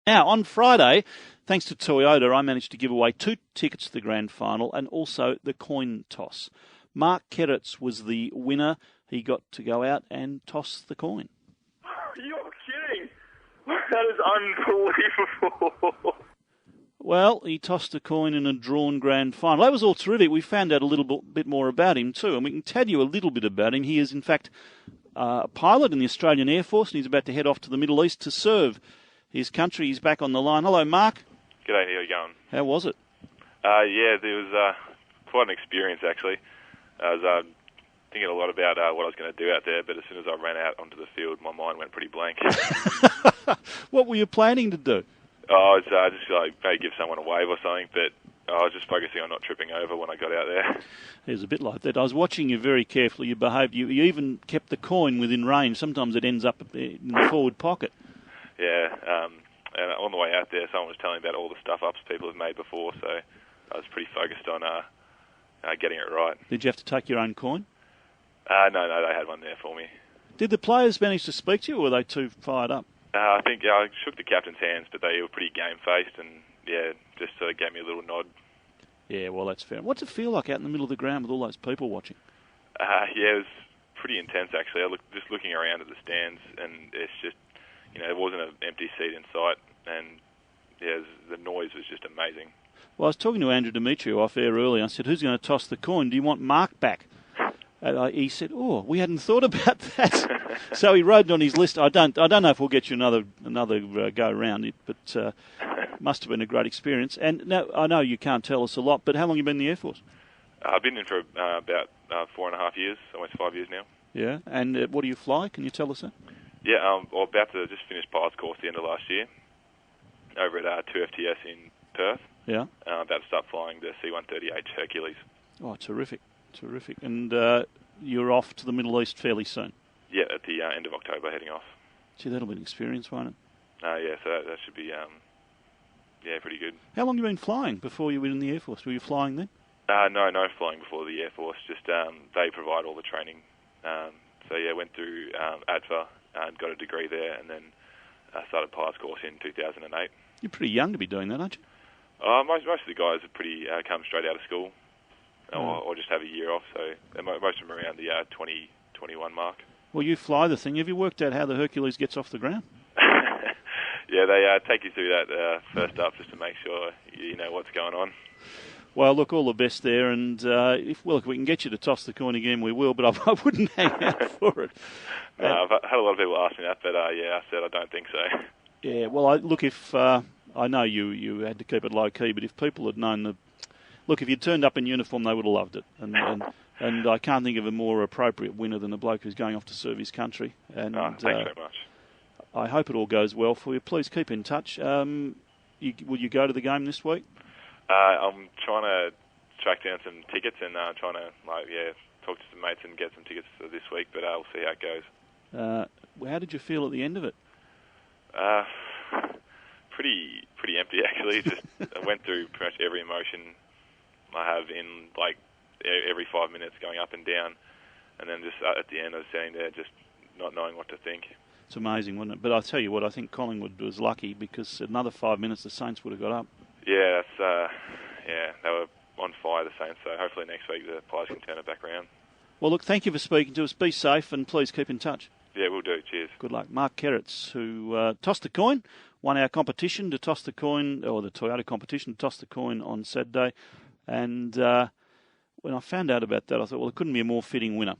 Now, on Friday, thanks to Toyota, I managed to give away 2 tickets to the grand final and also the coin toss. Mark Keritz was the winner. He got to go out and toss the coin. You're kidding. That is unbelievable. Well, he tossed a coin in a drawn grand final. That was all terrific. We found out a little bit more about him too, and we can tell you a little bit about him. He is, in fact, a pilot in the Australian Air Force, and he's about to head off to the Middle East to serve his country. He's back on the line. Hello, Mark. G'day, how are you going? How was it? Yeah, there was quite an experience, actually. I was thinking a lot about what I was going to do out there, but as soon as I ran out onto the field, my mind went pretty blank. What were you planning to do? I was just like maybe give someone a wave or something, but I was just focusing on not tripping over when I got out there. It was a bit like that. I was watching you very carefully. You behaved. You even kept the coin within range. Sometimes it ends up in the forward pocket. Yeah, and on the way out there, someone was telling me about all the stuff-ups people have made before, so I was pretty focused on getting it right. Did you have to take your own coin? No, they had one there for me. Did the players manage to speak to you, or were they too fired up? I think I shook the captain's hands, but they were pretty game-faced, and yeah, just gave me a little nod. Yeah, well, that's fair. What's it feel like out in the middle of the ground with all those people watching? Yeah, it was pretty intense, actually. Just looking around at the stands, and it's just, there wasn't an empty seat in sight, and yeah, the noise was just amazing. Well, I was talking to Andrew Demetriou off air earlier. I said, "Who's going to toss the coin? Do you want Mark back?" He said, "Oh, we hadn't thought about that." So he wrote it on his list. I don't know if we'll get you another go round it, but must have been a great experience. And now I know you can't tell us a lot, but how long have you been in the Air Force? I've been in for about 4.5 years, almost 5 years now. Yeah, and what do you fly? Can you tell us that? Yeah, I'm about to just finish pilot's course at the end of last year over at 2FTS in Perth. Yeah. I'm about to start flying the C-130H Hercules. Oh, terrific. And you're off to the Middle East fairly soon? Yeah, at the end of October, heading off. Gee, that'll be an experience, won't it? Yeah, so that should be, pretty good. How long have you been flying before you were in the Air Force? Were you flying then? No flying before the Air Force. Just they provide all the training. Went through ADFA and got a degree there, and then started pilot's course in 2008. You're pretty young to be doing that, aren't you? Most of the guys are pretty come straight out of school, or just have a year off. So most of them are around the 20, 21 mark. Well, you fly the thing. Have you worked out how the Hercules gets off the ground? Yeah, they take you through that first up just to make sure you know what's going on. Well, look, all the best there, and if we can get you to toss the coin again, we will, but I wouldn't hang out for it. I've had a lot of people ask me that, but I said I don't think so. Yeah, well, if I know you had to keep it low-key, but if people had known if you'd turned up in uniform, they would have loved it, and I can't think of a more appropriate winner than a bloke who's going off to serve his country. And thanks very much. I hope it all goes well for you. Please keep in touch. Will you go to the game this week? I'm trying to track down some tickets and trying to talk to some mates and get some tickets for this week, but we'll see how it goes. How did you feel at the end of it? Pretty empty, actually. Just I went through pretty much every emotion I have in every 5 minutes, going up and down, and then just at the end I was sitting there just not knowing what to think. It's amazing, wasn't it? But I tell you what, I think Collingwood was lucky because another 5 minutes the Saints would have got up. Yeah, they were on fire, the Saints, so hopefully next week the Pies can turn it back around. Well, look, thank you for speaking to us. Be safe and please keep in touch. Yeah, we'll do. Cheers. Good luck. Mark Keritz, who tossed the coin, won our competition to toss the coin, or the Toyota competition to toss the coin on Saturday. And when I found out about that, I thought, well, it couldn't be a more fitting winner.